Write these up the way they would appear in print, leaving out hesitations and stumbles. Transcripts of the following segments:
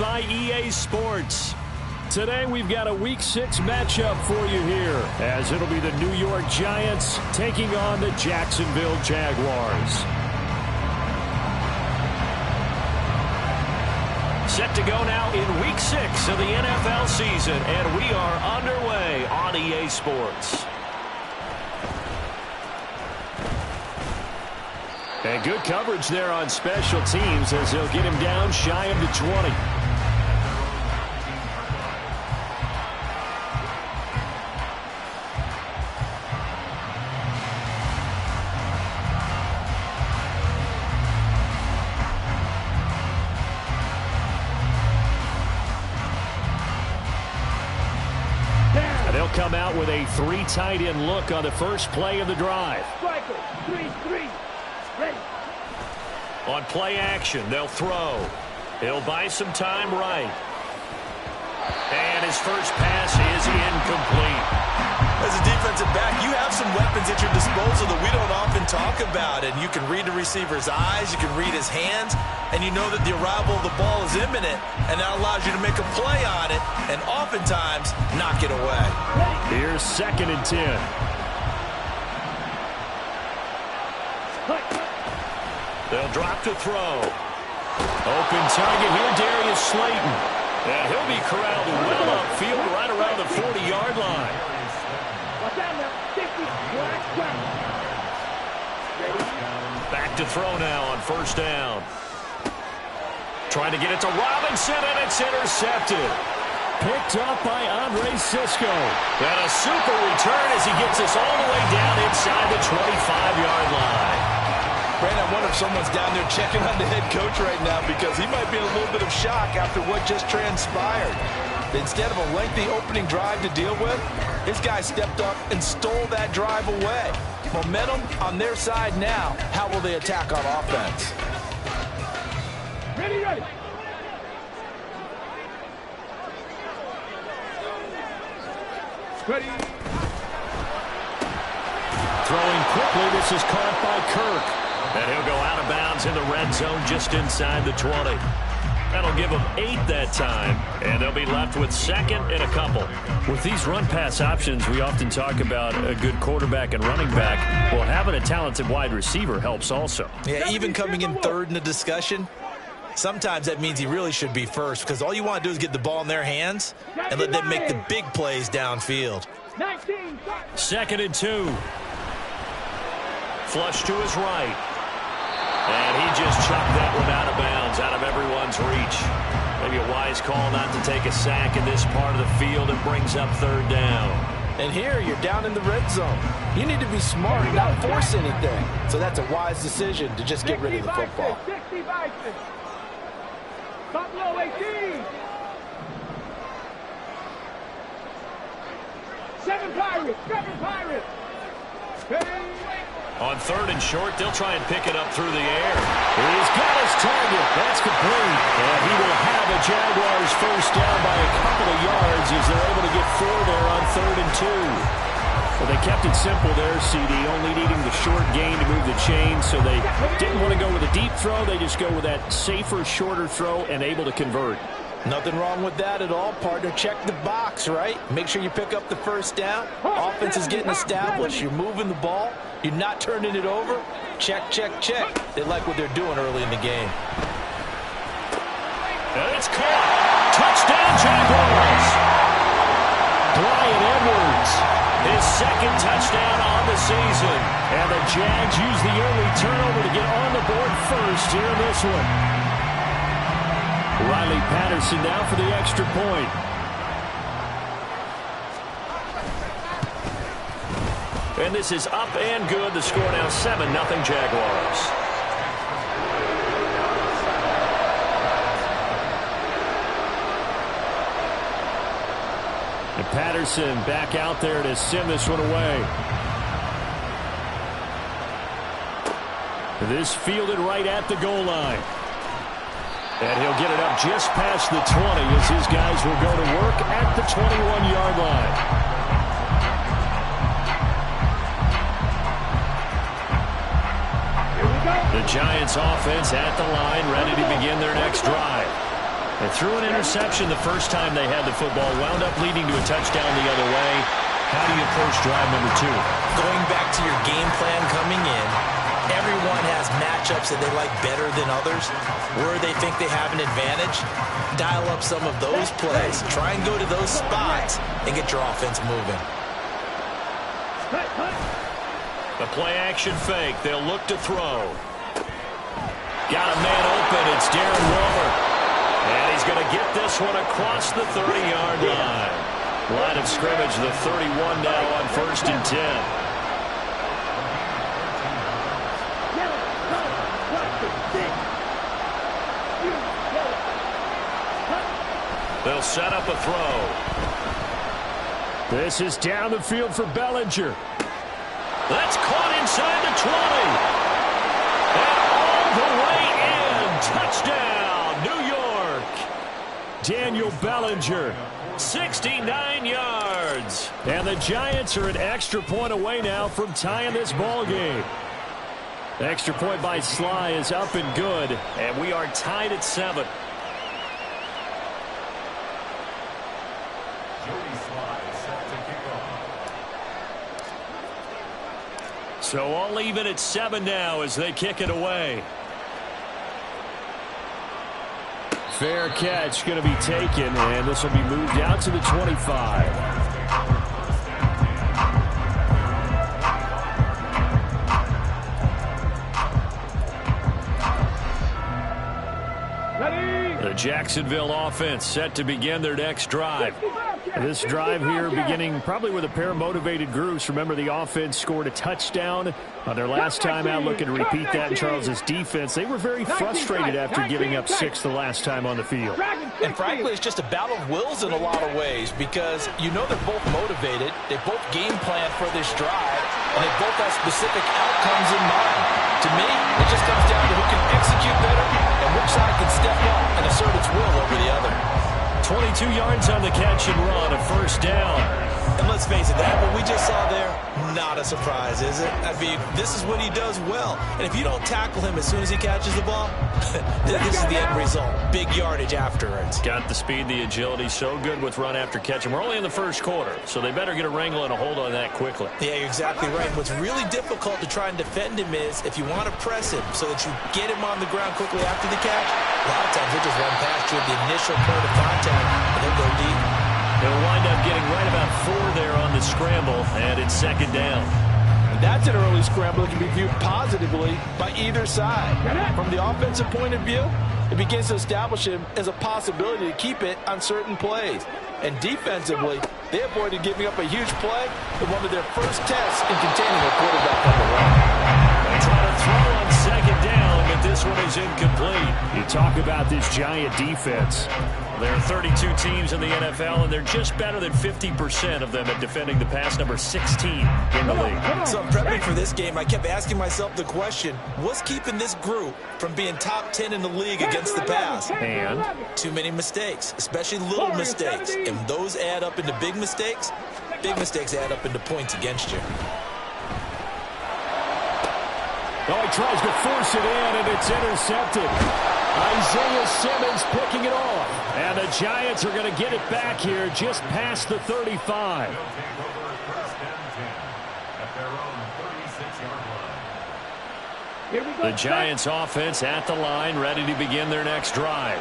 by EA Sports. Today we've got a Week 6 matchup for you here, as it'll be the New York Giants taking on the Jacksonville Jaguars. Set to go now in Week 6 of the NFL season, and we are underway on EA Sports. And good coverage there on special teams as they'll get him down shy of the 20. They'll come out with a 3 tight end look on the first play of the drive. Striker, 3-3. Ready. On play action, they'll throw. He'll buy some time right. And his first pass is incomplete. As a defensive back, you have some weapons at your disposal that we don't often talk about. And you can read the receiver's eyes, you can read his hands, and you know that the arrival of the ball is imminent, and that allows you to make a play on it and oftentimes knock it away. Here's 2nd and 10. They'll drop to throw. Open target here, Darius Slayton. And he'll be corralled well upfield right around the 40-yard line. Back to throw now on first down. Trying to get it to Robinson, and it's intercepted. Picked up by Andre Sisco. And a super return as he gets us all the way down inside the 25-yard line. Brandon, I wonder if someone's down there checking on the head coach right now because he might be in a little bit of shock after what just transpired. Instead of a lengthy opening drive to deal with, his guy stepped up and stole that drive away. Momentum on their side now. How will they attack on offense? Ready, ready. Ready. Throwing quickly, this is caught by Kirk. And he'll go out of bounds in the red zone just inside the 20. That'll give them 8 that time, and they'll be left with 2nd and a couple. With these run-pass options, we often talk about a good quarterback and running back. Well, having a talented wide receiver helps also. Yeah, even coming in 3rd in the discussion, sometimes that means he really should be first because all you want to do is get the ball in their hands and let them make the big plays downfield. 2nd and 2. Flush to his right. And he just chucked that one out of bounds, out of everyone's reach. Maybe a wise call not to take a sack in this part of the field and brings up 3rd down. And here you're down in the red zone. You need to be smart and not force anything. So that's a wise decision to just get rid of the football. 60 Bison. Top low 18. 7 Pirates. 7 Pirates. On 3rd and short, they'll try and pick it up through the air. He's got his target. That's complete. And he will have a Jaguars first down by a couple of yards as they're able to get 4 there on 3rd and 2. Well, they kept it simple there, CD, only needing the short gain to move the chain, so they didn't want to go with a deep throw. They just go with that safer, shorter throw and able to convert. Nothing wrong with that at all, partner. Check the box, right? Make sure you pick up the first down. Offense is getting established. You're moving the ball. You're not turning it over. Check, check, check. They like what they're doing early in the game. And it's caught. Touchdown, Jaguars. Bryan Edwards, his 2nd touchdown on the season. And the Jags use the early turnover to get on the board first here in this one. Riley Patterson now for the extra point. And this is up and good. The score now 7-0 Jaguars. And Patterson back out there to send this one away. This fielded right at the goal line. And he'll get it up just past the 20 as his guys will go to work at the 21-yard line. The Giants offense at the line, ready to begin their next drive. They threw an interception the first time they had the football, wound up leading to a touchdown the other way. How do you approach drive number 2? Going back to your game plan coming in, everyone has matchups that they like better than others. Where they think they have an advantage, dial up some of those plays. Try and go to those spots and get your offense moving. The play-action fake. They'll look to throw. Got a man open. It's Darren Waller. And he's going to get this one across the 30-yard line. Line of scrimmage, the 31 now on 1st and 10. They'll set up a throw. This is down the field for Bellinger. That's caught inside the 20. And all the way in. Touchdown, New York. Daniel Bellinger, 69 yards. And the Giants are an extra point away now from tying this ball game. The extra point by Sly is up and good. And we are tied at 7. So all even at 7 now as they kick it away. Fair catch going to be taken, and this will be moved out to the 25. The Jacksonville offense set to begin their next drive. This drive here beginning probably with a pair of motivated groups. Remember, the offense scored a touchdown on their last time out. Looking to repeat that in Charles's defense. They were very frustrated after giving up 6 the last time on the field. And frankly, it's just a battle of wills in a lot of ways because you know they're both motivated. They both game plan for this drive, and they both have specific outcomes in mind. To me, it just comes down to who can execute better and which side can step up and assert its will over the other. 22 yards on the catch and run, a 1st down. And let's face it, that what we just saw there, not a surprise, is it? I mean, this is what he does well. And if you don't tackle him as soon as he catches the ball, this is the end result. Big yardage afterwards. Got the speed, the agility, so good with run after catch. And we're only in the 1st quarter, so they better get a wrangle and a hold on that quickly. Yeah, you're exactly right. What's really difficult to try and defend him is if you want to press him so that you get him on the ground quickly after the catch, a lot of times he'll just run past you at the initial point of contact, and he'll go deep. He'll wind up getting right about 4 there on the scramble, and it's 2nd down. That's an early scramble that can be viewed positively by either side. From the offensive point of view, it begins to establish him as a possibility to keep it on certain plays. And defensively, they avoided giving up a huge play in one of their first tests in containing a quarterback on the run. They try to throw on 2nd down, but this one is incomplete. You talk about this Giant defense. There are 32 teams in the NFL, and they're just better than 50% of them at defending the pass, number 16 in the league. So I'm prepping for this game. I kept asking myself the question, what's keeping this group from being top 10 in the league against the pass? And? Too many mistakes, especially little mistakes. And those add up into big mistakes. Big mistakes add up into points against you. Oh, he tries to force it in, and it's intercepted. Isaiah Simmons picking it off. And the Giants are going to get it back here just past the 35. The Giants offense at the line, ready to begin their next drive.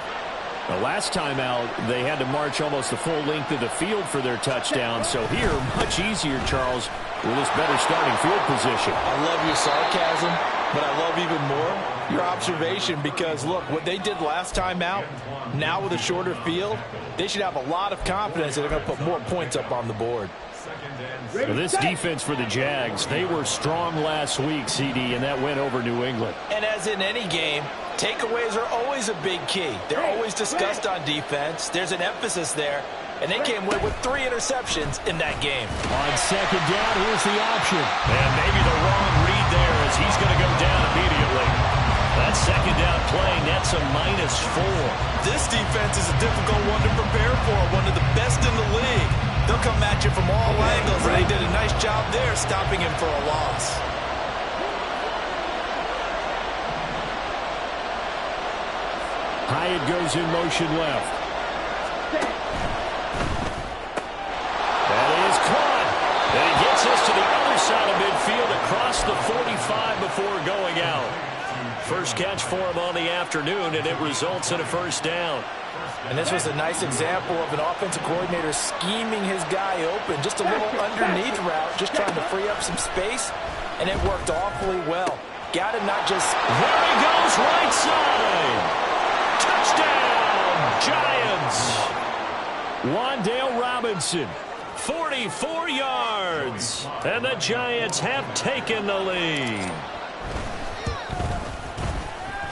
The last time out, they had to march almost the full length of the field for their touchdown. So here, much easier, Charles, with this better starting field position. I love your sarcasm, but I love even more your observation because, look, what they did last time out, now with a shorter field, they should have a lot of confidence that they're going to put more points up on the board. Well, this defense for the Jags, they were strong last week, CD, and that went over New England. And as in any game, takeaways are always a big key. They're always discussed on defense. There's an emphasis there. And they came away with 3 interceptions in that game. On 2nd down, here's the option. And maybe the wrong read there as he's going to go down immediately. That 2nd down play nets a -4. This defense is a difficult one to prepare for, one of the best in the league. They'll come at you from all angles, and they did a nice job there stopping him for a loss. Hyatt goes in motion left. That is caught. And he gets us to the other side of midfield across the 45 before going out. First catch for him on the afternoon, and it results in a first down. And this was a nice example of an offensive coordinator scheming his guy open. Just a little underneath route, just trying to free up some space, and it worked awfully well. Got to not just... There he goes, right side. Touchdown, Giants. Wan'Dale Robinson, 44 yards. And the Giants have taken the lead.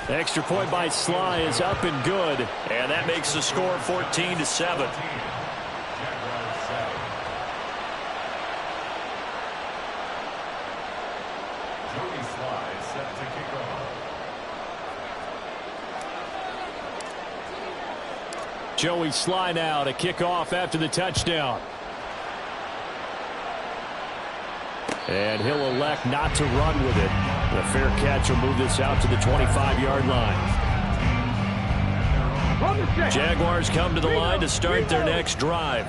Extra point by Sly is up and good, and that makes the score 14-7. Joey Sly now to kick off after the touchdown. And he'll elect not to run with it. The fair catch will move this out to the 25-yard line. Jaguars come to the line to start their next drive.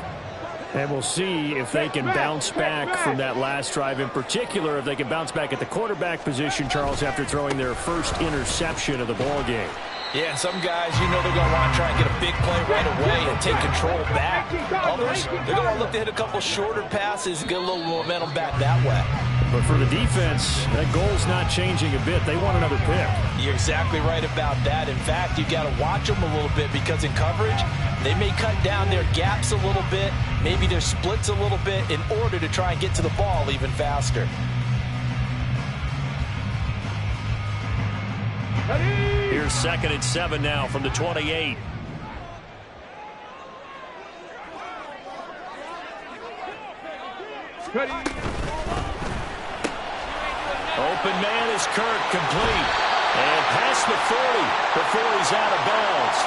And we'll see if they can bounce back from that last drive. In particular, if they can bounce back at the quarterback position, Charles, after throwing their first interception of the ball game. Yeah, and some guys, you know, they're going to want to try and get a big play right away and take control back. Others, they're going to look to hit a couple shorter passes, get a little momentum back that way. But for the defense, that goal's not changing a bit. They want another pick. You're exactly right about that. In fact, you got to watch them a little bit because in coverage, they may cut down their gaps a little bit, maybe their splits a little bit in order to try and get to the ball even faster. Here's 2nd and 7 now from the 28. Open man is Kirk, complete. And past the 40 before he's out of bounds.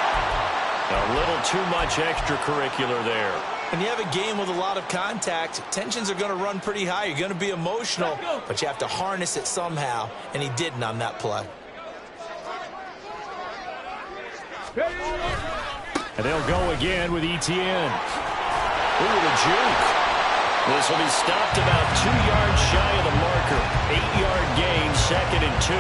A little too much extracurricular there. When you have a game with a lot of contact, tensions are going to run pretty high. You're going to be emotional, but you have to harness it somehow, and he didn't on that play. And they'll go again with Etienne. Ooh, the juke. This will be stopped about 2 yards shy of the marker. 8-yard gain, 2nd and 2.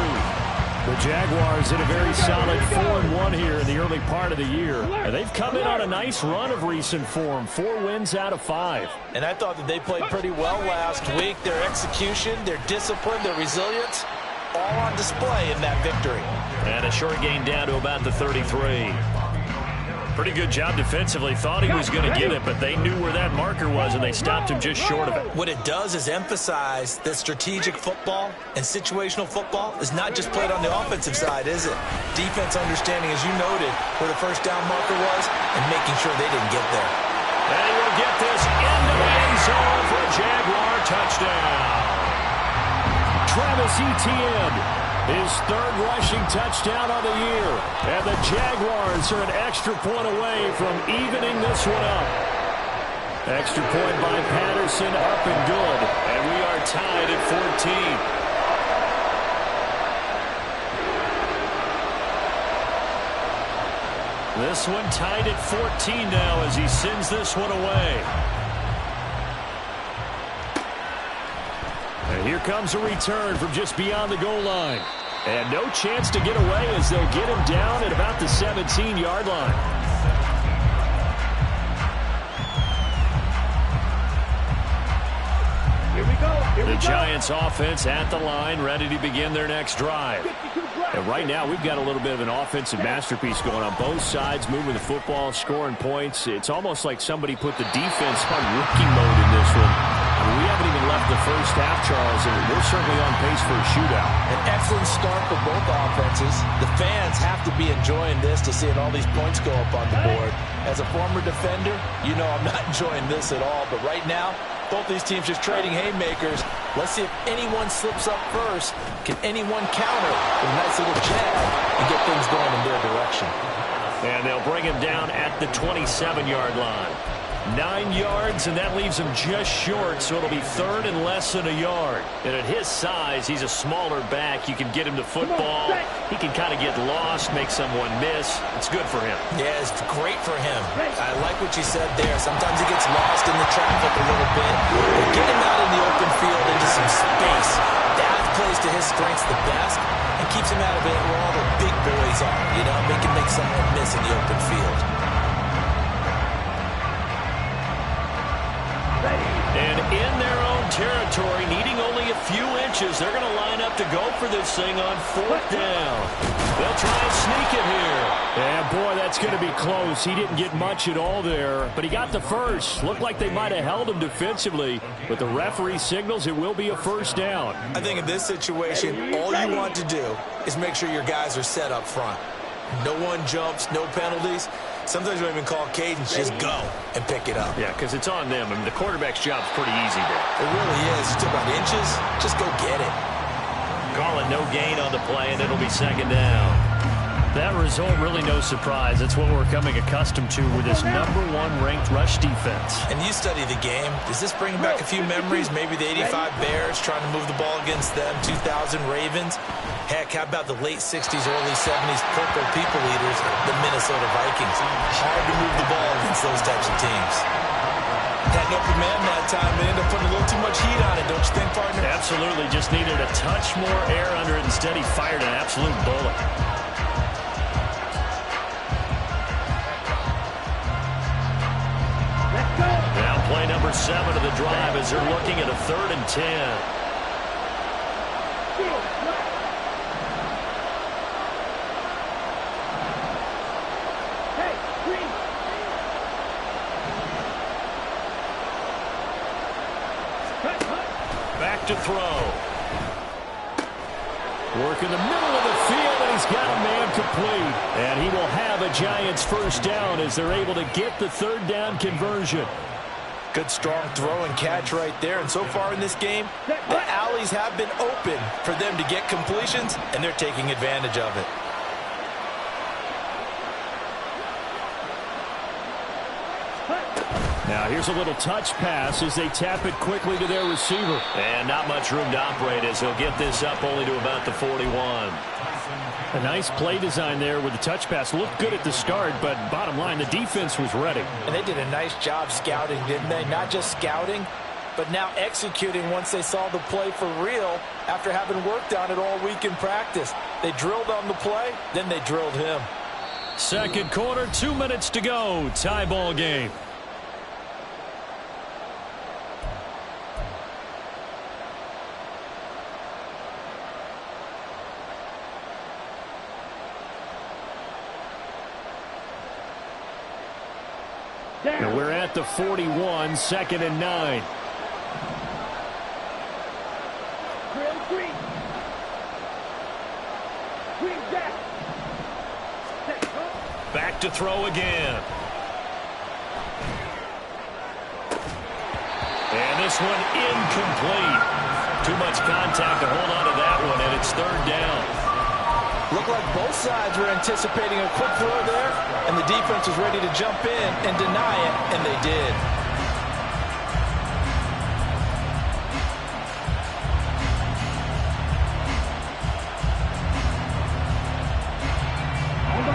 The Jaguars in a very solid 4-1 here in the early part of the year. And they've come in on a nice run of recent form. 4 wins out of 5. And I thought that they played pretty well last week. Their execution, their discipline, their resilience, all on display in that victory. And a short gain down to about the 33. Pretty good job defensively. Thought he was going to get it, but they knew where that marker was, and they stopped him just short of it. What it does is emphasize that strategic football and situational football is not just played on the offensive side, is it? Defense understanding, as you noted, where the first down marker was and making sure they didn't get there. And he will get this into the end zone for a Jaguar touchdown. Travis Etienne, his 3rd rushing touchdown of the year. And the Jaguars are an extra point away from evening this one up. Extra point by Patterson, up and good. And we are tied at 14. This one tied at 14 now as he sends this one away. And here comes a return from just beyond the goal line. And no chance to get away as they'll get him down at about the 17-yard line. The Giants offense at the line, ready to begin their next drive. And right now, we've got a little bit of an offensive masterpiece going on both sides, moving the football, scoring points. It's almost like somebody put the defense on rookie mode in this one. I mean, we haven't even left the first half, Charles, and we're certainly on pace for a shootout. An excellent start for both offenses. The fans have to be enjoying this to seeing all these points go up on the board. As a former defender, you know I'm not enjoying this at all. But right now, both these teams just trading haymakers. Let's see if anyone slips up first. Can anyone counter with a nice little jab and get things going in their direction? And they'll bring him down at the 27-yard line. 9 yards, and that leaves him just short, so it'll be third and less than a yard. And at his size, he's a smaller back. You can get him to football. He can kind of get lost, make someone miss. It's good for him. Yeah, it's great for him. I like what you said there. Sometimes he gets lost in the traffic a little bit. But get him out in the open field into some space. That plays to his strengths the best and keeps him out of it where all the big boys are. You know, make someone miss in the open field. And in their own territory, needing only a few inches, they're going to line up to go for this thing on 4th down. They'll try and sneak it here. Yeah, boy, that's going to be close. He didn't get much at all there, but he got the first. Looked like they might have held him defensively, but the referee signals it will be a first down. I think in this situation, all you want to do is make sure your guys are set up front. No one jumps, no penalties. Sometimes we don't even call cadence, just go and pick it up. Yeah, because it's on them. I mean, the quarterback's job's pretty easy there. It really is. You talk about inches, just go get it. Call it no gain on the play, and it'll be 2nd down. That result, really no surprise. That's what we're coming accustomed to with this #1 ranked rush defense. And you study the game. Does this bring back a few memories? Maybe the 85 Bears trying to move the ball against them, 2000 Ravens. Heck, how about the late 60s, early 70s Purple People Eaters, the Minnesota Vikings? Hard to move the ball against those types of teams. Had an open man that time. They ended up putting a little too much heat on it, don't you think, partner? Absolutely. Just needed a touch more air under it. Instead, he fired an absolute bullet. Now play number 7 of the drive as they're looking at a 3rd and 10. Back to throw. Work in the middle of the field, and he's got a man complete. And he will have a Giants first down as they're able to get the 3rd down conversion. Good, strong throw and catch right there. And so far in this game, the alleys have been open for them to get completions, and they're taking advantage of it. Now here's a little touch pass as they tap it quickly to their receiver. And not much room to operate as he'll get this up only to about the 41. A nice play design there with the touch pass. Looked good at the start, but bottom line, the defense was ready. And they did a nice job scouting, didn't they? Not just scouting, but now executing once they saw the play for real after having worked on it all week in practice. They drilled on the play, then they drilled him. Second quarter, 2 minutes to go. Tie ball game. And we're at the 41, 2nd and 9. Back to throw again. And this one incomplete. Too much contact to hold on to that one, and it's 3rd down. Looked like both sides were anticipating a quick throw there, and the defense was ready to jump in and deny it, and they did.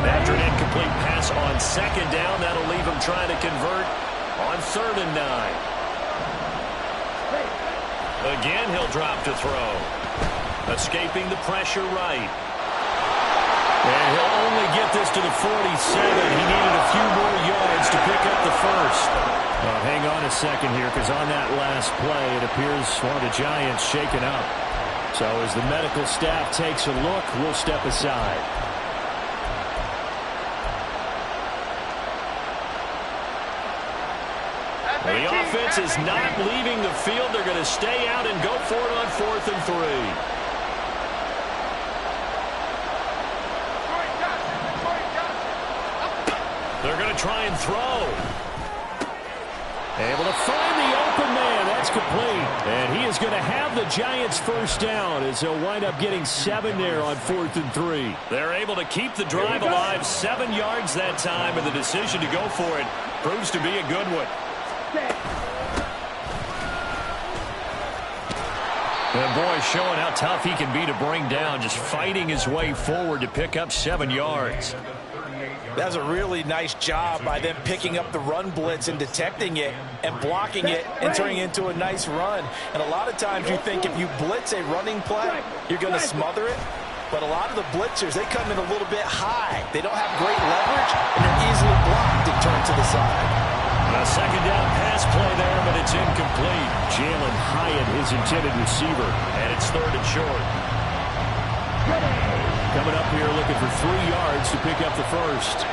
After an incomplete pass on 2nd down, that'll leave him trying to convert on 3rd and 9. Again, he'll drop to throw. Escaping the pressure right. And he'll only get this to the 47. He needed a few more yards to pick up the first. Hang on a second here, because on that last play, it appears one of the Giants shaken up. So as the medical staff takes a look, we'll step aside. The offense is not leaving the field. They're going to stay out and go for it on 4th and 3. They're going to try and throw. Able to find the open man. That's complete. And he is going to have the Giants first down as they'll wind up getting 7 there on 4th and 3. They're able to keep the drive alive. 7 yards that time, and the decision to go for it proves to be a good one. Set. And boy, showing how tough he can be to bring down, just fighting his way forward to pick up 7 yards. That was a really nice job by them picking up the run blitz and detecting it and blocking it and turning it into a nice run. And a lot of times you think if you blitz a running play, you're going to smother it. But a lot of the blitzers, they come in a little bit high. They don't have great leverage, and they're easily blocked and turned to the side. A second down pass play there, but it's incomplete. Jalen Hyatt, his intended receiver, and it's 3rd and short. Coming up here looking for 3 yards to pick up the first.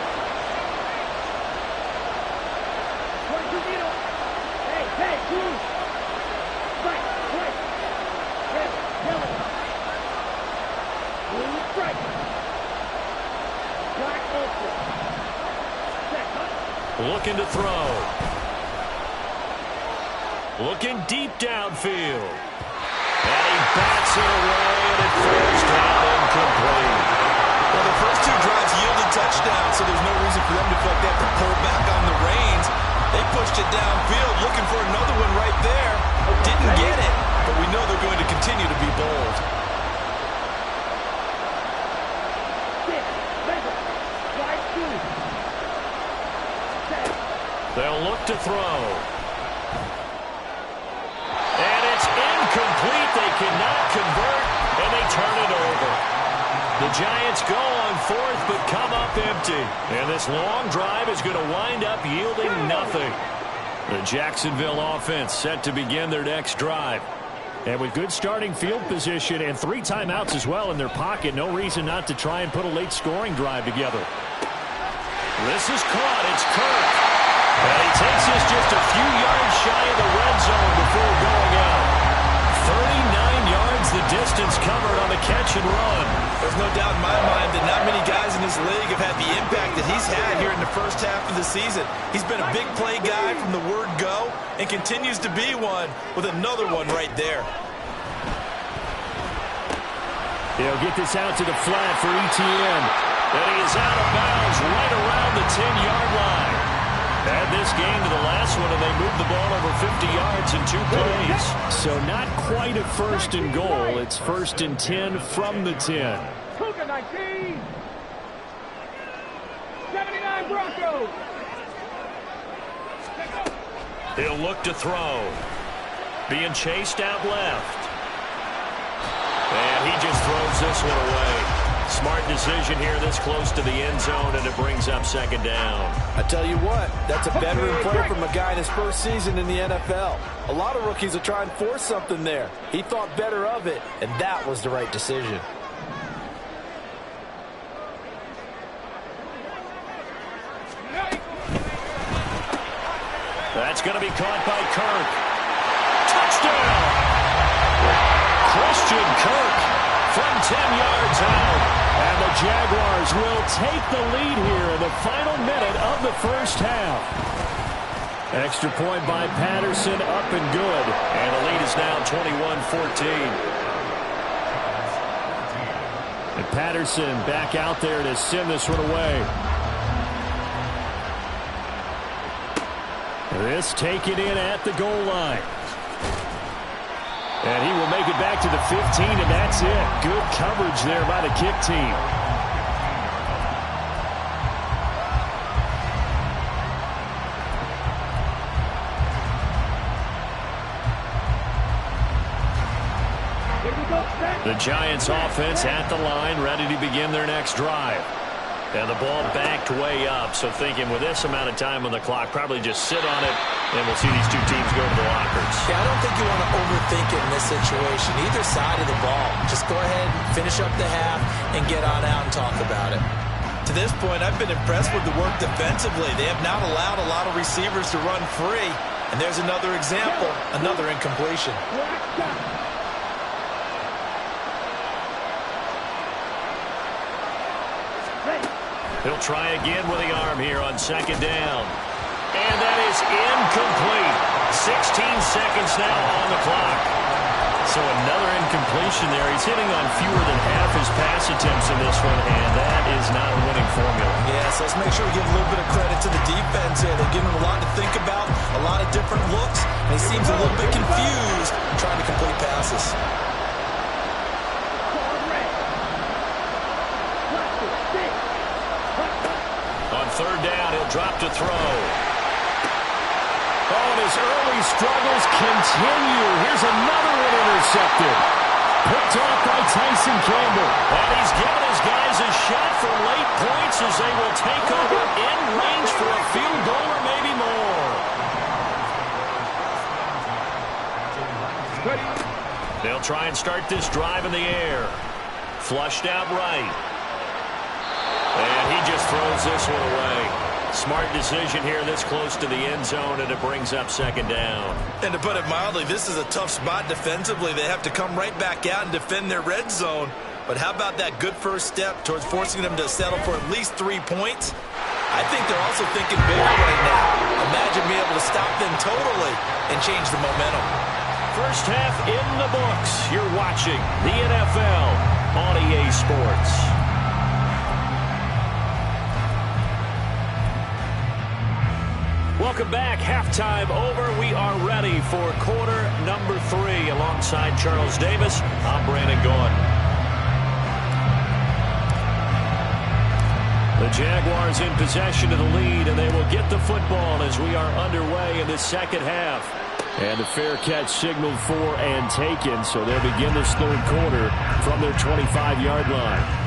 Looking to throw. Looking deep downfield. And he bats it away, and it falls down incomplete. Well, the first 2 drives yielded touchdowns, so there's no reason for them to feel like they have to pull back on the reins. They pushed it downfield, looking for another one right there. Didn't get it, but we know they're going to continue to be bold. They'll look to throw. And it's incomplete. They cannot convert, and they turn it over. The Giants go on 4th, but come up empty. And this long drive is going to wind up yielding nothing. The Jacksonville offense set to begin their next drive. And with good starting field position and 3 timeouts as well in their pocket, no reason not to try and put a late scoring drive together. This is caught. It's Kirk. And he takes us just a few yards shy of the red zone before going out. 39 yards the distance covered on the catch and run. There's no doubt in my mind that not many guys in this league have had the impact that he's had here in the first half of the season. He's been a big play guy from the word go and continues to be one with another one right there. He'll get this out to the flat for ETN. And he is out of bounds right around the 10-yard line. Add this game to the last one, and they moved the ball over 50 yards in 2 plays. So not quite a 1st and goal. It's 1st and 10 from the 10. Cougar 19. 79 Broncos. He'll look to throw. Being chased out left. And he just throws this one away. Smart decision here this close to the end zone, and it brings up 2nd down. I tell you what, that's a veteran play from a guy in his first season in the NFL. A lot of rookies are trying to force something there. He thought better of it, and that was the right decision. That's going to be caught by Kirk. Touchdown! Christian Kirk from 10 yards out. And the Jaguars will take the lead here in the final minute of the first half. Extra point by Patterson, up and good. And the lead is now 21-14. And Patterson back out there to send this one away. This taken in at the goal line. And he will make it back to the 15, and that's it. Good coverage there by the kick team. The Giants offense at the line, ready to begin their next drive. And the ball backed way up, so thinking with this amount of time on the clock, probably just sit on it, and we'll see these 2 teams go to the lockers. Yeah, I don't think you want to overthink it in this situation. Either side of the ball. Just go ahead, finish up the half, and get on out and talk about it. To this point, I've been impressed with the work defensively. They have not allowed a lot of receivers to run free. And there's another example, another incompletion. He'll try again with the arm here on 2nd down. And that is incomplete. 16 seconds now on the clock. So another incompletion there. He's hitting on fewer than half his pass attempts in this one, and that is not a winning formula. Yeah, so let's make sure we give a little bit of credit to the defense here. They're giving them a lot to think about. A lot of different looks, and he seems a little bit confused trying to complete passes. On third down, he'll drop to throw. Oh, and his early struggles continue. Here's another one intercepted. Picked off by Tyson Campbell. And he's given his guys a shot for late points as they will take over in range for a field goal or maybe more. They'll try and start this drive in the air. Flushed out right. And he just throws this one away. Smart decision here this close to the end zone, and it brings up second down. And to put it mildly, this is a tough spot defensively. They have to come right back out and defend their red zone. But how about that good first step towards forcing them to settle for at least 3 points? I think they're also thinking bigger right now. Imagine being able to stop them totally and change the momentum. First half in the books. You're watching the NFL on EA Sports. Welcome back. Halftime over. We are ready for quarter number 3. Alongside Charles Davis, I'm Brandon Gaudin. The Jaguars in possession of the lead, and they will get the football as we are underway in the second half. And the fair catch signaled for and taken, so they'll begin this third quarter from their 25-yard line.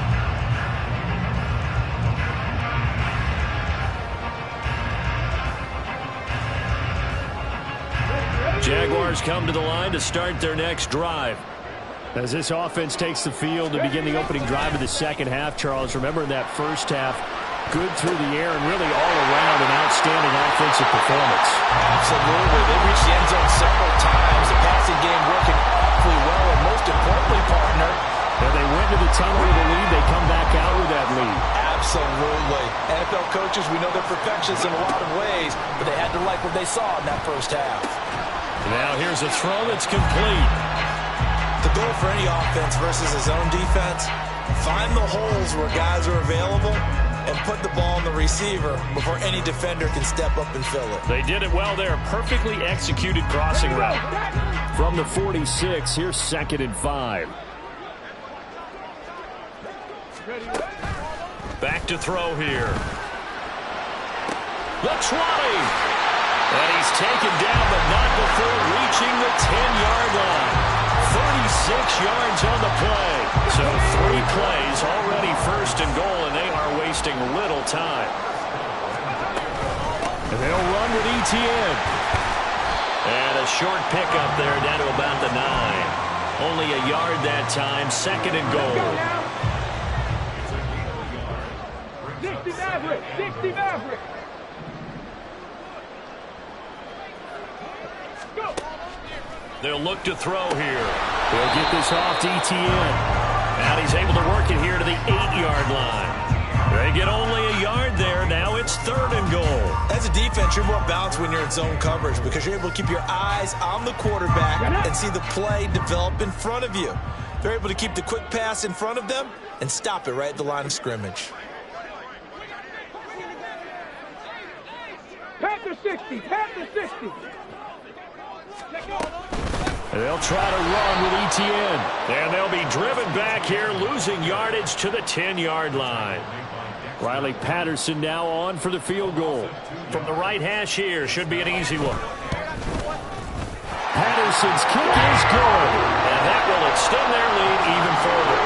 Jaguars come to the line to start their next drive. As this offense takes the field to begin the opening drive of the second half, Charles, remember in that first half, good through the air and really all around an outstanding offensive performance. Absolutely. They reached the end zone several times. The passing game working awfully well, and most importantly, partner, and they went to the tunnel with a lead. They come back out with that lead. Absolutely. NFL coaches, we know they're perfectionists in a lot of ways, but they had to like what they saw in that first half. Now here's a throw that's complete. The goal for any offense versus a zone defense, find the holes where guys are available and put the ball on the receiver before any defender can step up and fill it. They did it well there. Perfectly executed crossing route. From the 46, here's 2nd and 5. Back to throw here. The 20. And he's taken down, but not before reaching the 10-yard line. 36 yards on the play. So 3 plays, already 1st and goal, and they are wasting little time. And they'll run with ETN. And a short pickup there down to about the 9. Only a yard that time, 2nd and goal. 60 Maverick! 60 Maverick! They'll look to throw here. They'll get this off to ETN. And he's able to work it here to the 8-yard line. They get only a yard there. Now it's 3rd and goal. As a defense, you're more balanced when you're in zone coverage because you're able to keep your eyes on the quarterback and see the play develop in front of you. They're able to keep the quick pass in front of them and stop it right at the line of scrimmage. Panther 60! Panther 60! And they'll try to run with ETN. And they'll be driven back here, losing yardage to the 10-yard line. Riley Patterson now on for the field goal. From the right hash here, should be an easy one. Patterson's kick is good. And that will extend their lead even further.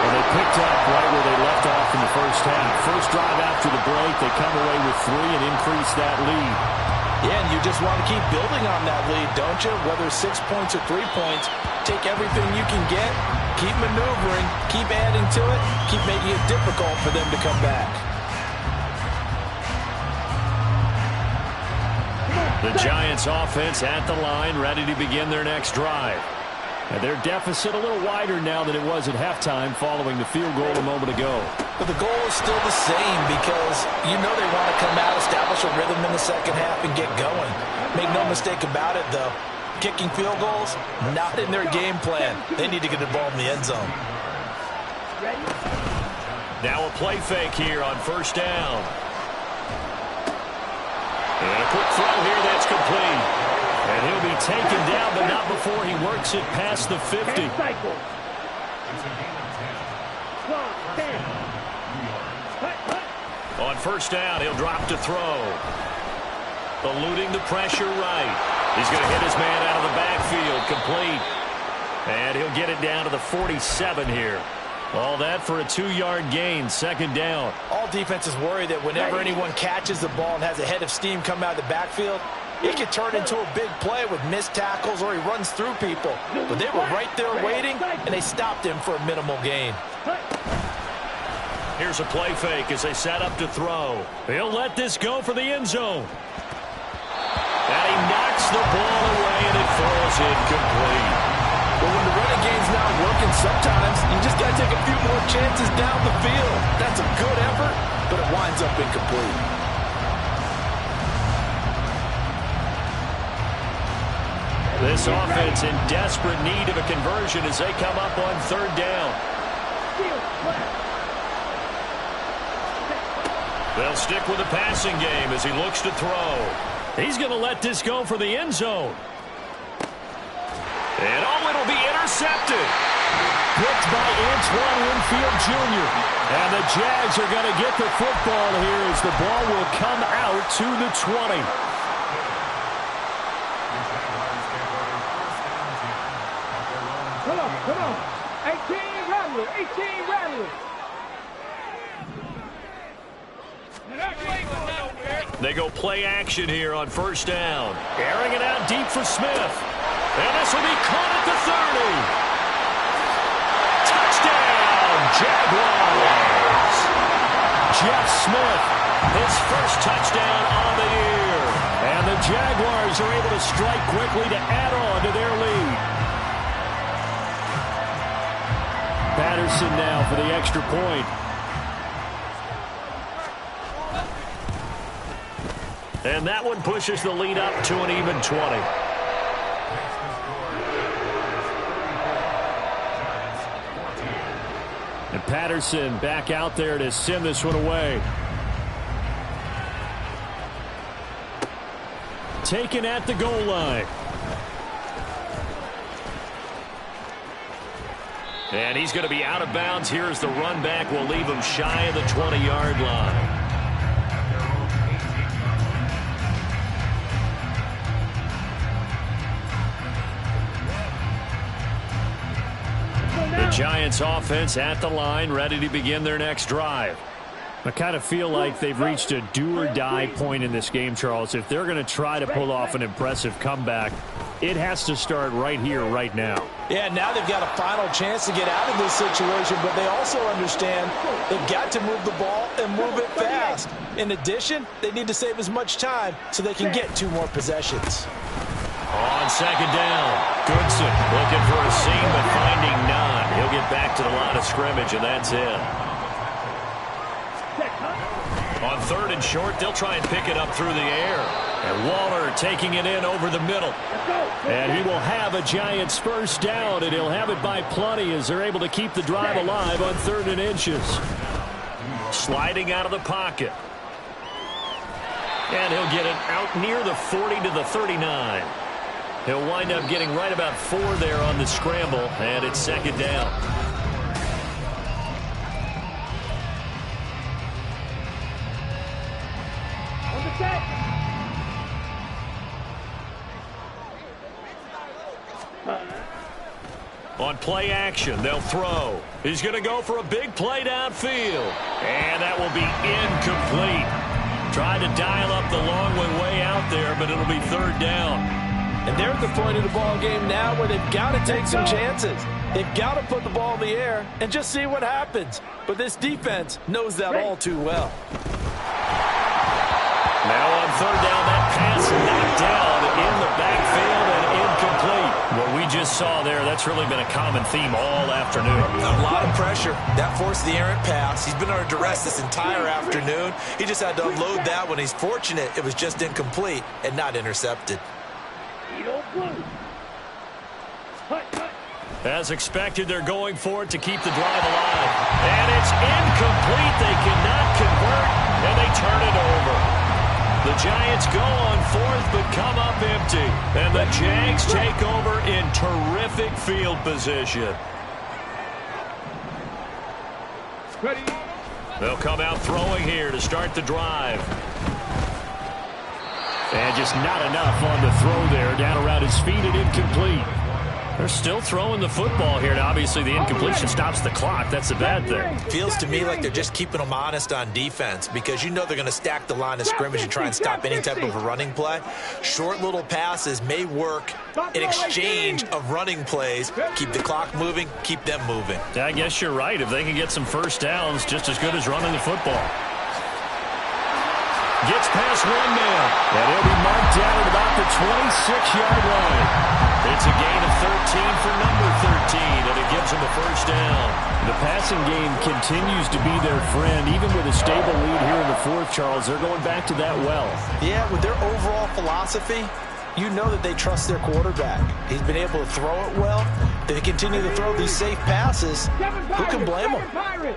And they picked up right where they left off in the first half. First drive after the break, they come away with 3 and increase that lead. Yeah, and you just want to keep building on that lead, don't you? Whether 6 points or 3 points, take everything you can get, keep maneuvering, keep adding to it, keep making it difficult for them to come back. The Giants offense at the line, ready to begin their next drive. And their deficit a little wider now than it was at halftime following the field goal a moment ago. But the goal is still the same because you know they want to come out, establish a rhythm in the second half, and get going. Make no mistake about it, though. Kicking field goals, not in their game plan. They need to get the ball in the end zone. Now a play fake here on 1st down. And a quick throw here that's That's complete. And he'll be taken down, but not before he works it past the 50. On first down, he'll drop to throw. Eluding the pressure right. He's going to hit his man out of the backfield. Complete. And he'll get it down to the 47 here. All that for a 2-yard gain, second down. All defenses worry that whenever anyone catches the ball and has a head of steam come out of the backfield, it can turn into a big play with missed tackles or he runs through people. But they were right there waiting, and they stopped him for a minimal gain. Here's a play fake as they set up to throw. He'll let this go for the end zone. And he knocks the ball away, and it falls incomplete. But when the running game's not working, sometimes you just got to take a few more chances down the field. That's a good effort, but it winds up incomplete. This offense in desperate need of a conversion as they come up on third down. They'll stick with the passing game as he looks to throw. He's going to let this go for the end zone. And it'll be intercepted. Picked by Antoine Winfield Jr. And the Jags are going to get the football here as the ball will come out to the 20. Come on. 18 Rattler. 18 Rattler. They go play action here on first down. Airing it out deep for Smith. And this will be caught at the 30. Touchdown, Jaguars. Jeff Smith, his first touchdown on the year. And the Jaguars are able to strike quickly to add on to their lead. Patterson now for the extra point. And that one pushes the lead up to an even 20. And Patterson back out there to send this one away. Taken at the goal line. And he's going to be out of bounds here as the run back will leave him shy of the 20-yard line. The Giants offense at the line, ready to begin their next drive. I kind of feel like they've reached a do-or-die point in this game, Charles. If they're going to try to pull off an impressive comeback, it has to start right here, right now. Yeah, now they've got a final chance to get out of this situation, but they also understand they've got to move the ball and move it fast. In addition, they need to save as much time so they can get 2 more possessions. On second down, Goodson looking for a seam but finding none. He'll get back to the line of scrimmage, and that's it. On third and short, they'll try and pick it up through the air. And Waller taking it in over the middle. And he will have a Giants first down, and he'll have it by plenty as they're able to keep the drive alive on 3rd and inches. Sliding out of the pocket. And he'll get it out near the 40 to the 39. He'll wind up getting right about 4 there on the scramble, and it's second down. On play action, they'll throw. He's going to go for a big play downfield. And that will be incomplete. Tried to dial up the long way out there, but it'll be 3rd down. And they're at the point of the ball game now where they've got to take some chances. They've got to put the ball in the air and just see what happens. But this defense knows that all too well. Now on 3rd down, that pass knocked down in the backfield and incomplete. What we just saw there, that's really been a common theme all afternoon. A lot of pressure. That forced the errant pass. He's been under duress this entire afternoon. He just had to unload that one. He's fortunate it was just incomplete and not intercepted. As expected, they're going for it to keep the drive alive. And it's incomplete. They cannot convert, and they turn it over. The Giants go on 4th, but come up empty. And the Jags take over in terrific field position. Ready. They'll come out throwing here to start the drive. And just not enough on the throw there. Down around his feet and incomplete. They're still throwing the football here. Now, obviously, the incompletion stops the clock. That's a bad thing. Feels to me like they're just keeping them honest on defense because you know they're going to stack the line of scrimmage and try and stop any type of a running play. Short little passes may work in exchange of running plays. Keep the clock moving, keep them moving. I guess you're right. If they can get some first downs, just as good as running the football. Gets past one man, and he'll be marked down at about the 26-yard line. It's a gain of 13 for number 13, and it gives him a first down. The passing game continues to be their friend. Even with a stable lead here in the fourth, Charles, they're going back to that well. Yeah, with their overall philosophy, you know that they trust their quarterback. He's been able to throw it well. They continue to throw these safe passes. Who can blame them?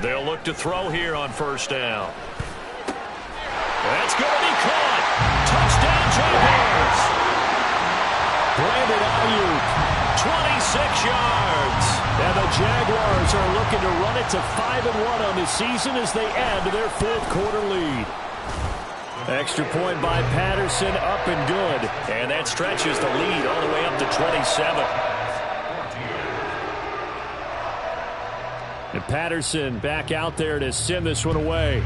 They'll look to throw here on first down. That's going to be caught. Touchdown, Jaguars. Brandon Ayuk, 26 yards. and the Jaguars are looking to run it to 5-1 on the season as they add to their fourth quarter lead. Extra point by Patterson, up and good. And that stretches the lead all the way up to 27. And Patterson back out there to send this one away.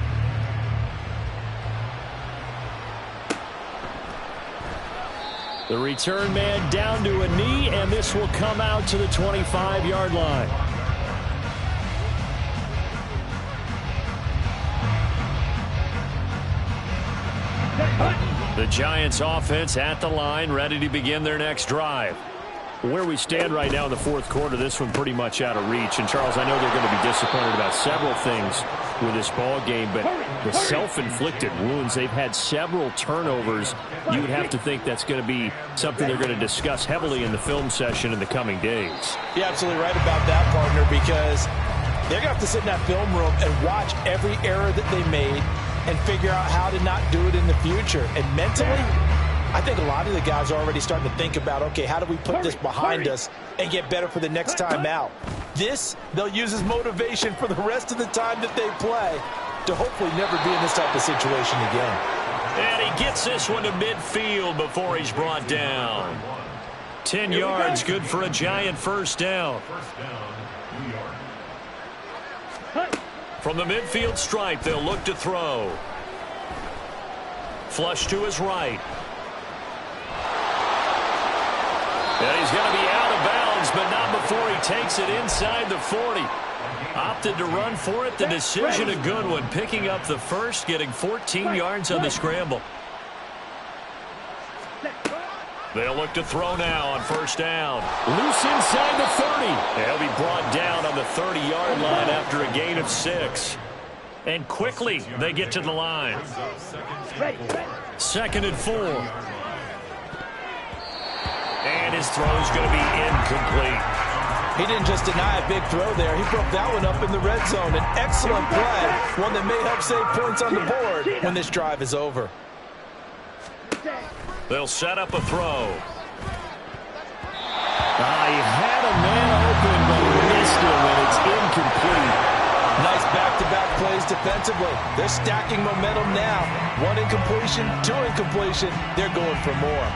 The return man down to a knee, and this will come out to the 25-yard line. The Giants offense at the line, ready to begin their next drive. Where we stand right now in the fourth quarter, this one pretty much out of reach. And, Charles, I know they're going to be disappointed about several things with this ball game, but the self-inflicted wounds, they've had several turnovers. You would have to think that's going to be something they're going to discuss heavily in the film session in the coming days. You're absolutely right about that, partner, because they're going to have to sit in that film room and watch every error that they made and figure out how to not do it in the future. And mentally, I think a lot of the guys are already starting to think about, okay, how do we put this behind us and get better for the next time out? This, they'll use as motivation for the rest of the time that they play to hopefully never be in this type of situation again. And he gets this one to midfield before he's brought down. 10 yards, good for a Giant first down. From the midfield stripe, they'll look to throw. Flush to his right. And he's going to be out of bounds, but not before he takes it inside the 40. Opted to run for it. The decision a good one. Picking up the first, getting 14 yards on the scramble. They'll look to throw now on first down. Loose inside the 30. They'll be brought down on the 30-yard line after a gain of 6. And quickly, they get to the line. 2nd and 4. And his throw is going to be incomplete. He didn't just deny a big throw there. He broke that one up in the red zone. An excellent play, one that may help save points on the board when this drive is over. They'll set up a throw. He had a man open, but he missed him, and it's incomplete. Nice back-to-back plays defensively. They're stacking momentum now. 1 incompletion, 2 incompletion. They're going for more.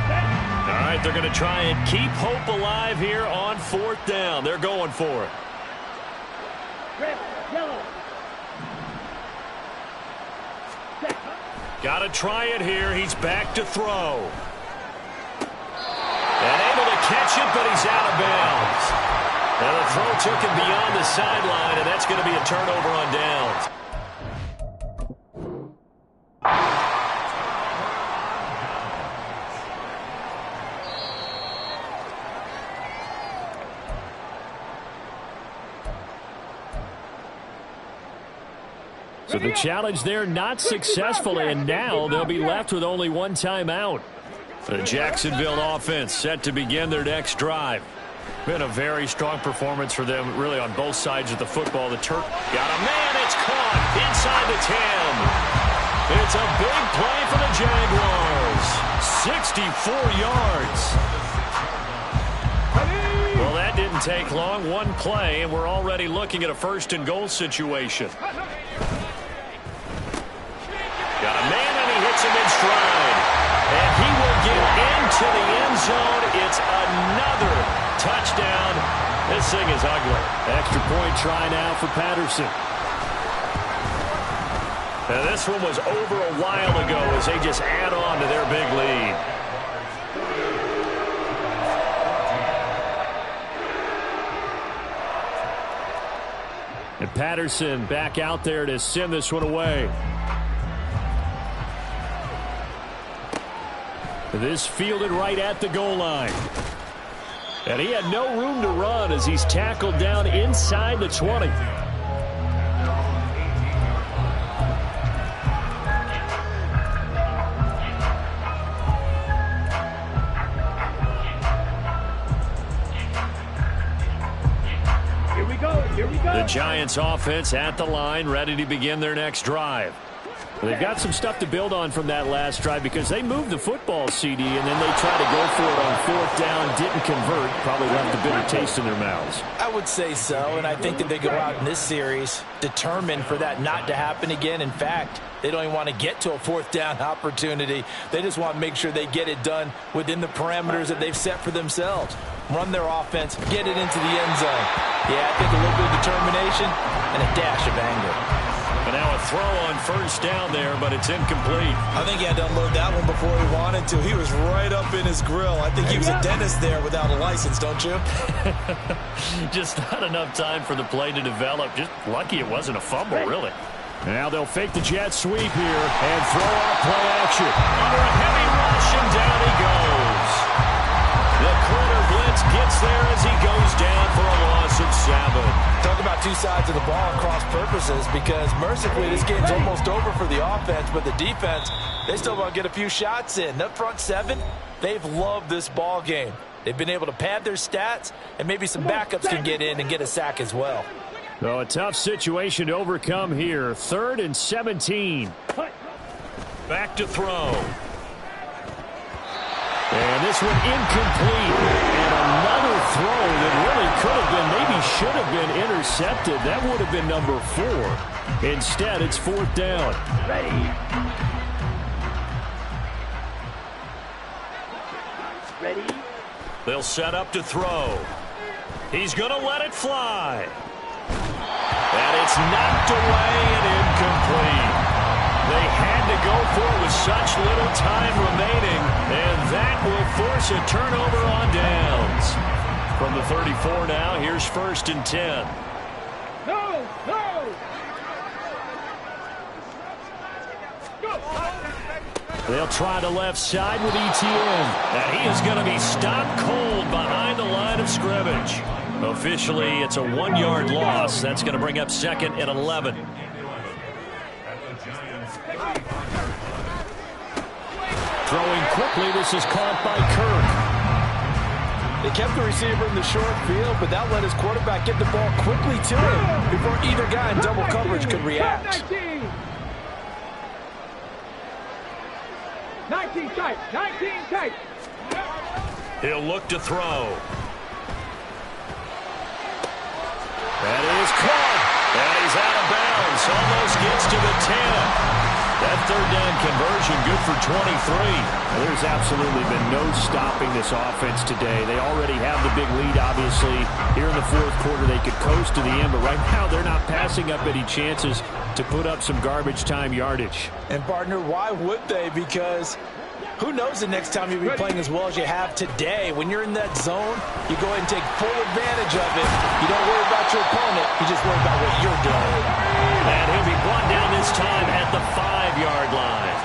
All right, they're going to try and keep hope alive here on 4th down. They're going for it. Red, yellow. Got to try it here. He's back to throw. And able to catch it, but he's out of bounds. Now the throw took him beyond the sideline, and that's going to be a turnover on downs. So the challenge there not successful, and now they'll be left with only 1 timeout. The Jacksonville offense set to begin their next drive. Been a very strong performance for them, really, on both sides of the football. The Turk got a man. It's caught inside the 10. It's a big play for the Jaguars. 64 yards. Well, that didn't take long. One play, and we're already looking at a first-and-goal situation. Got a man, and he hits him in stride. And he will get into the end zone. It's another touchdown. This thing is ugly. Extra point try now for Patterson. Now this one was over a while ago as they just add on to their big lead. And Patterson back out there to send this one away. This fielded right at the goal line. And he had no room to run as he's tackled down inside the 20. Here we go. Here we go. The Giants offense at the line, ready to begin their next drive. They've got some stuff to build on from that last drive because they moved the football, CD, and then they tried to go for it on fourth down, didn't convert, probably left a bitter taste in their mouths. I would say so, and I think that they go out in this series determined for that not to happen again. In fact, they don't even want to get to a fourth down opportunity. They just want to make sure they get it done within the parameters that they've set for themselves. Run their offense, get it into the end zone. Yeah, I think a little bit of determination and a dash of anger. And now a throw on first down there, but it's incomplete. I think he had to unload that one before he wanted to. He was right up in his grill. I think he was a dentist there without a license, don't you? Just not enough time for the play to develop. Just lucky it wasn't a fumble, really. Now they'll fake the jet sweep here and throw off play action. Under a heavy rush, and down he goes. The corner blitz gets there as he goes down for a loss of 7. Talk about two sides of the ball and cross purposes, because mercifully this game's almost over for the offense, but the defense, they still want to get a few shots in. That front 7, they've loved this ball game. They've been able to pad their stats, and maybe some backups can get in and get a sack as well. So a tough situation to overcome here. 3rd and 17. Back to throw. And this one incomplete. And another throw that really could have been, maybe should have been intercepted. That would have been number 4. Instead, it's 4th down. Ready. They'll set up to throw. He's going to let it fly. And it's knocked away and incomplete. They had to go for it with such little time remaining, and that will force a turnover on downs. From the 34 now, here's 1st and 10. No, no. Go. They'll try the left side with ETN. And he is going to be stopped cold behind the line of scrimmage. Officially, it's a 1-yard loss. That's going to bring up 2nd and 11. Throwing quickly, this is caught by Kirk. They kept the receiver in the short field, but that let his quarterback get the ball quickly to him before either guy in double coverage could react. 19 tight, 19 tight. He'll look to throw. That is caught. And he's out of bounds. Almost gets to the 10. That 3rd down conversion good for 23. Well, there's absolutely been no stopping this offense today. They already have the big lead, obviously. Here in the 4th quarter, they could coast to the end, but right now they're not passing up any chances to put up some garbage time yardage. And, partner, why would they? Because who knows the next time you'll be playing as well as you have today. When you're in that zone, you go ahead and take full advantage of it. You don't worry about your opponent. You just worry about what you're doing. And he'll be brought down this time at the 5-yard line.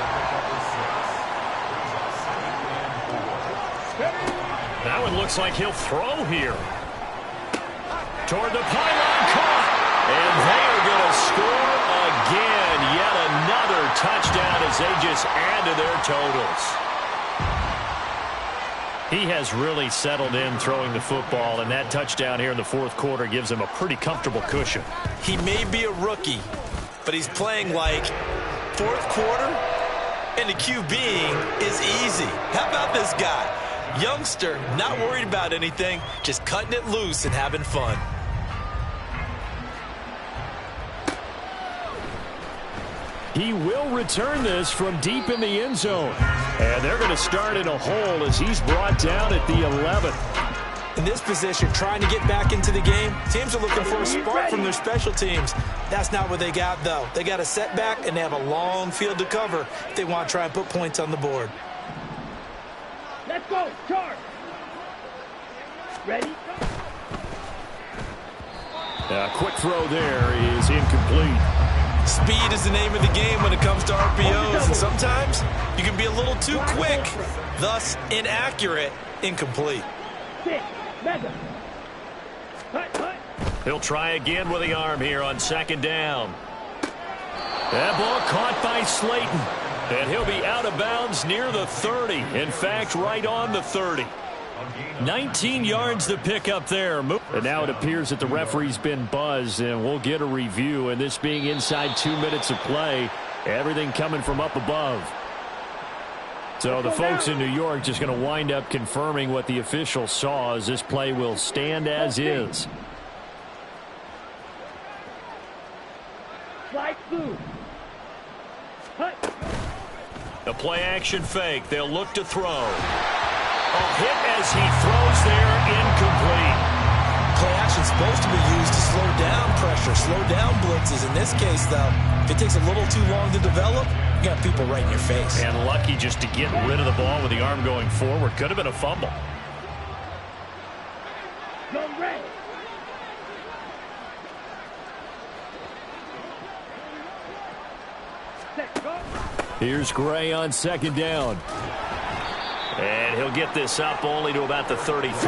That one looks like he'll throw here. Toward the pylon, caught. And they are going to score again. Yet another touchdown as they just add to their totals. He has really settled in throwing the football, and that touchdown here in the fourth quarter gives him a pretty comfortable cushion. He may be a rookie, but he's playing like fourth quarter, and the QBing is easy. How about this guy? Youngster, not worried about anything, just cutting it loose and having fun. He will return this from deep in the end zone. And they're going to start in a hole as he's brought down at the 11th. In this position, trying to get back into the game, teams are looking for a spark from their special teams. That's not what they got, though. They got a setback, and they have a long field to cover if they want to try and put points on the board. Let's go. Charge. Ready? Quick throw there is incomplete. Speed is the name of the game when it comes to RPOs, and sometimes you can be a little too quick, thus inaccurate, incomplete. He'll try again with the arm here on second down. That ball caught by Slayton, and he'll be out of bounds near the 30. In fact, right on the 30. 19 yards to pick up there. And now it appears that the referee's been buzzed, and we'll get a review. And this being inside 2 minutes of play, everything coming from up above. So the folks in New York just going to wind up confirming what the official saw, as this play will stand as is. A play action fake. They'll look to throw. A hit as he throws there, incomplete. Play action's supposed to be used to slow down pressure, slow down blitzes. In this case, though, if it takes a little too long to develop, you got people right in your face. And lucky just to get rid of the ball with the arm going forward. Could have been a fumble. Here's Gray on second down. And he'll get this up only to about the 33.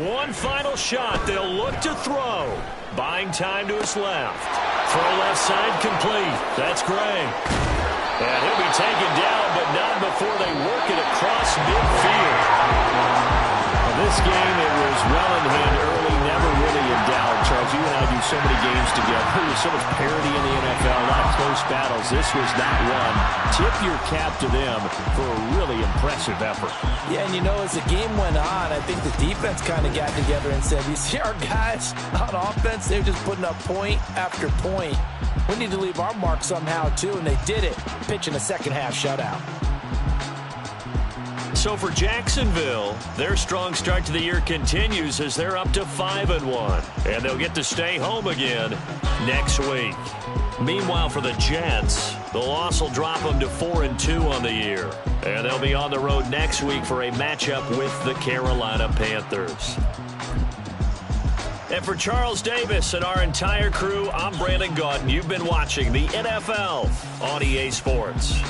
One final shot. They'll look to throw. Buying time to his left. Throw left side complete. That's Gray. And he'll be taken down, but not before they work it across midfield. This game, it was well in hand early, never really in doubt. Charles, you and I do so many games together. There's so much parity in the NFL, a lot of close battles. This was not one. Tip your cap to them for a really impressive effort. Yeah, and you know, as the game went on, I think the defense kind of got together and said, you see our guys on offense, they're just putting up point after point. We need to leave our mark somehow, too, and they did it, pitching a second-half shutout. So for Jacksonville, their strong start to the year continues as they're up to 5-1. And they'll get to stay home again next week. Meanwhile, for the Jets, the loss will drop them to 4-2 on the year. And they'll be on the road next week for a matchup with the Carolina Panthers. And for Charles Davis and our entire crew, I'm Brandon Gaudin. You've been watching the NFL on EA Sports.